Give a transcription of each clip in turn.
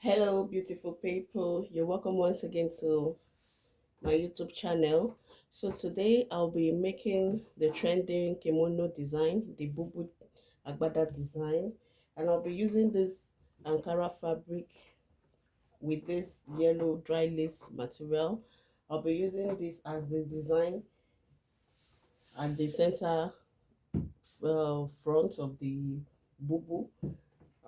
Hello, beautiful people. You're welcome once again to my YouTube channel. So today I'll be making the trending kimono design, the boubou agbada design, and I'll be using this Ankara fabric with this yellow dry lace material. I'll be using this as the design at the center front of the boubou.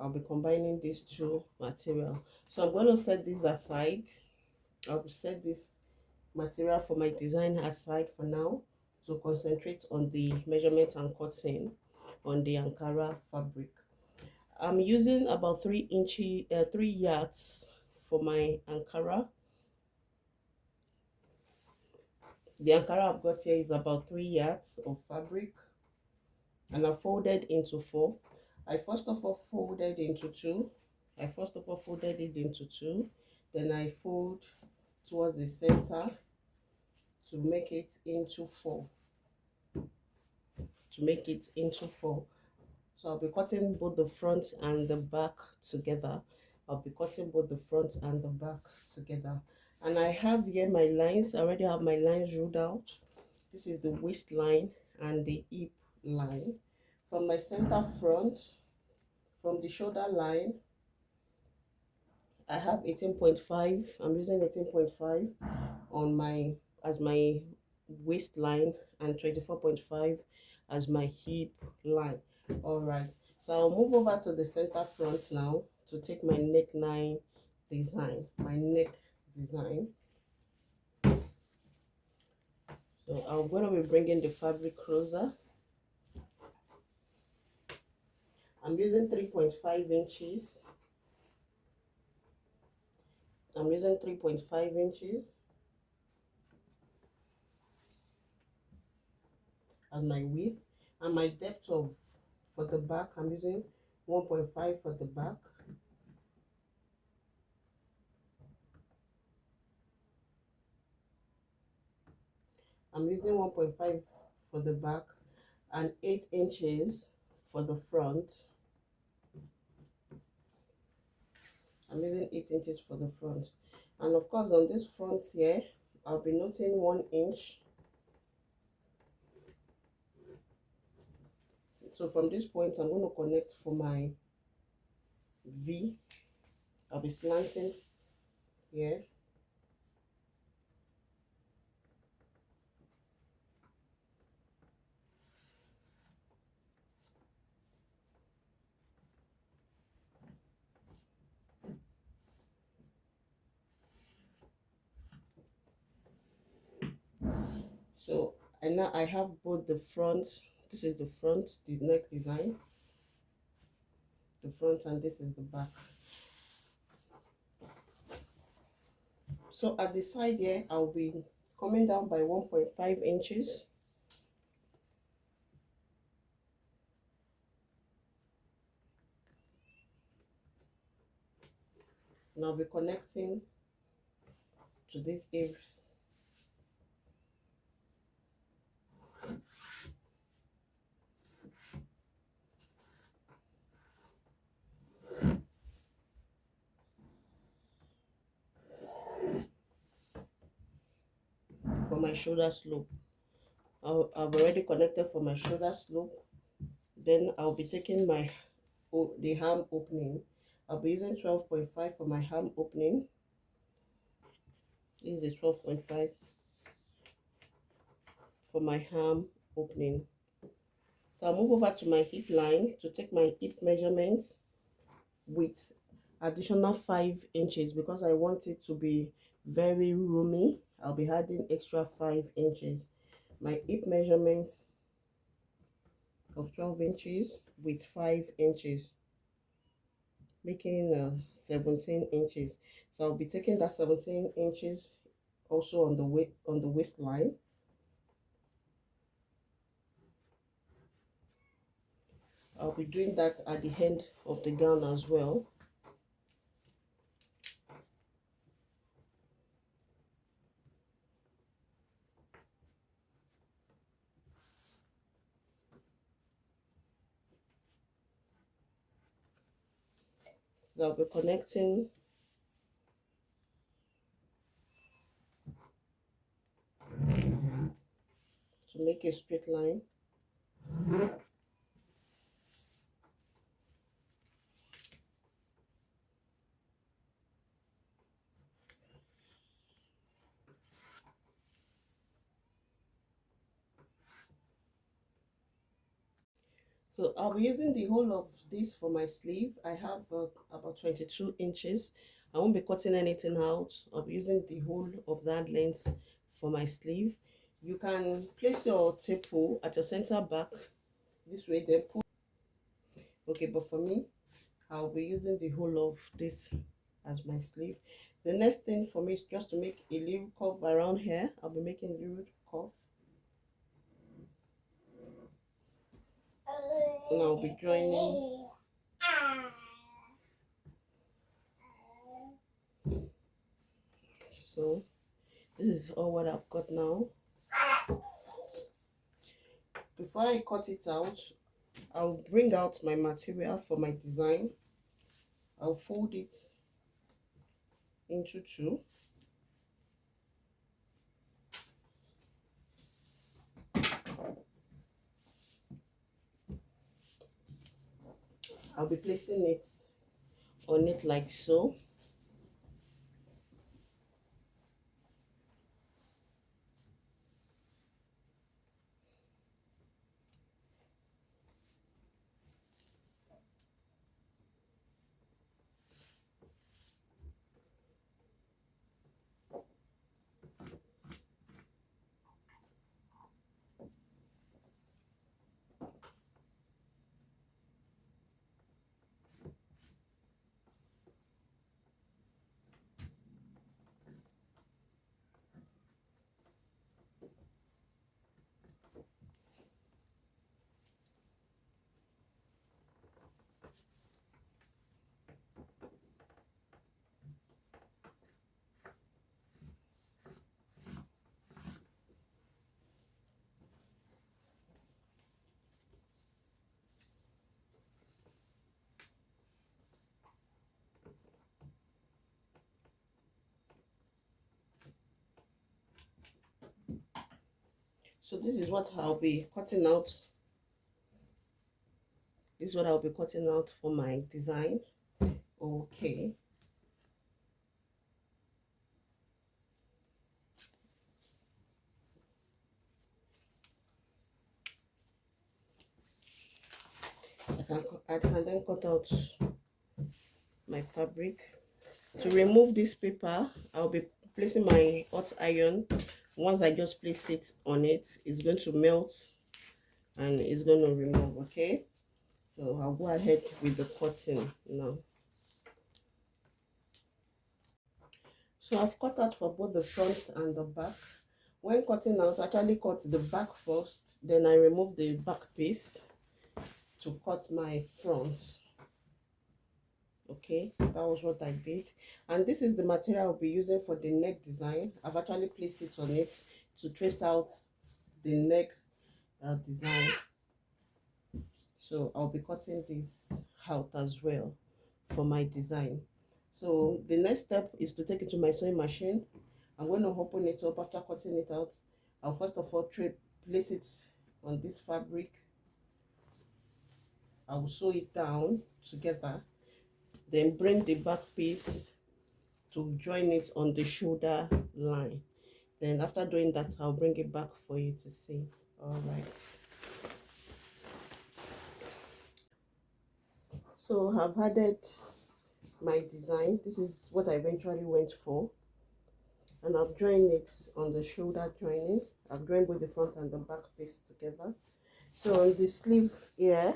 I'll be combining these two material. So I'm going to set this aside. I'll set this material for my design aside for now to concentrate on the measurement and cutting on the Ankara fabric. I'm using about 3 yards for my Ankara. The Ankara I've got here is about 3 yards of fabric, and I folded into four. I first of all folded into two. I first of all folded it into two. Then I fold towards the center to make it into four. So I'll be cutting both the front and the back together. I'll be cutting both the front and the back together. And I have here my lines. I already have my lines ruled out. This is the waistline and the hip line. From my center front, from the shoulder line, I have 18.5. I'm using 18.5 on my as my waistline and 24.5 as my hip line. All right, so I'll move over to the center front now to take my neckline design, So I'm going to be bringing the fabric closer. I'm using 3.5 inches. I'm using 3.5 inches as my width, and my depth of for the back I'm using 1.5 for the back. I'm using 1.5 for the back and 8 inches for the front. I'm using 8 inches for the front, and of course on this front here I'll be noting 1 inch. So from this point I'm going to connect for my V. I'll be slanting here. So and now I have both the front. This is the front, the neck design, the front, and this is the back. So at the side here I'll be coming down by 1.5 inches. And I'll be connecting to this eave. For my shoulder slope. I've already connected for my shoulder slope. Then I'll be taking the ham opening. I'll be using 12.5 for my ham opening. This is 12.5 for my ham opening. So I'll move over to my hip line to take my hip measurements with additional 5 inches because I want it to be very roomy. I'll be adding extra 5 inches. My hip measurements of 12 inches with 5 inches, making 17 inches. So I'll be taking that 17 inches also on the waistline. I'll be doing that at the end of the gown as well. I'll be connecting to make a straight line. So I'll be using the whole of this for my sleeve. I have about 22 inches. I won't be cutting anything out. I'll be using the whole of that length for my sleeve. You can place your tape at your center back this way, then pull. Okay, but for me, I'll be using the whole of this as my sleeve. The next thing for me is just to make a little curve around here. I'll be making a little curve. And I'll be joining. So this is all what I've got now. Before I cut it out, I'll bring out my material for my design. I'll fold it into two. I'll be placing it on it like so. So this is what I'll be cutting out. This is what I'll be cutting out for my design. Okay. I can then cut out my fabric. To remove this paper, I'll be placing my hot iron. Once I just place it on it, it's going to melt and it's going to remove. Okay, so I'll go ahead with the cutting now. So I've cut out for both the front and the back. When cutting out, I actually cut the back first, then I remove the back piece to cut my front. Okay, that was what I did. And this is the material I'll be using for the neck design. I've actually placed it on it to trace out the neck design. So I'll be cutting this out as well for my design. So the next step is to take it to my sewing machine. I'm going to open it up. After cutting it out, I'll first of all place it on this fabric. I will sew it down together, then bring the back piece to join it on the shoulder line. Then after doing that, I'll bring it back for you to see. All right. So I've added my design. This is what I eventually went for, and I've joined it on the shoulder joining. I've joined both the front and the back piece together. So on the sleeve here,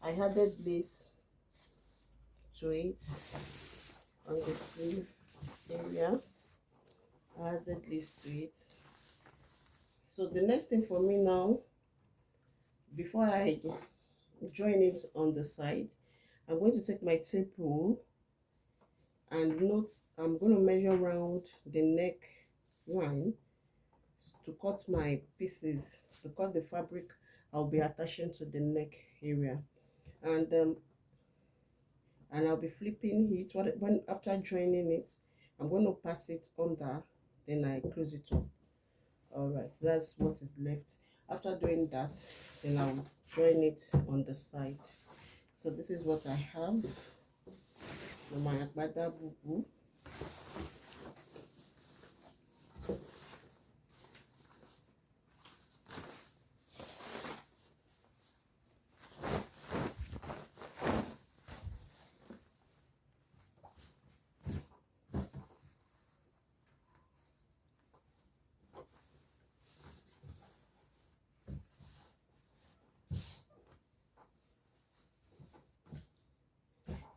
I added this to it. On the sleeve area, I added this to it. So the next thing for me now, before I join it on the side, I'm going to take my tape rule and note I'm going to measure around the neck line to cut my pieces, to cut the fabric I'll be attaching to the neck area. And I'll be flipping it when after joining it. I'm going to pass it under, then I close it up. All right, that's what is left. After doing that, then I'll join it on the side. So this is what I have for my agbada boubou.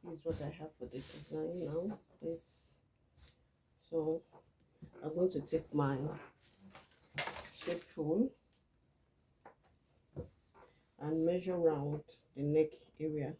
This is what I have for the design now. This, so I'm going to take my shape tool and measure round the neck area.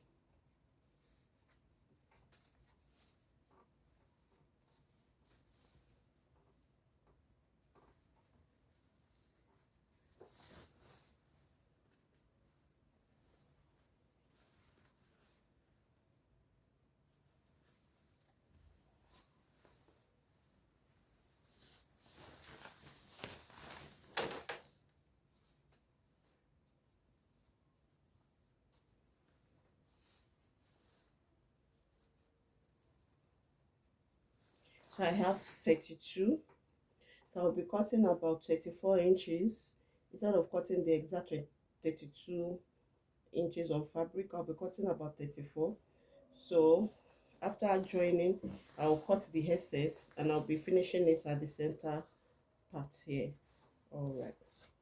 So I have 32. So I'll be cutting about 34 inches. Instead of cutting the exact 32 inches of fabric, I'll be cutting about 34. So after joining, I'll cut the excess and I'll be finishing it at the center part here. All right.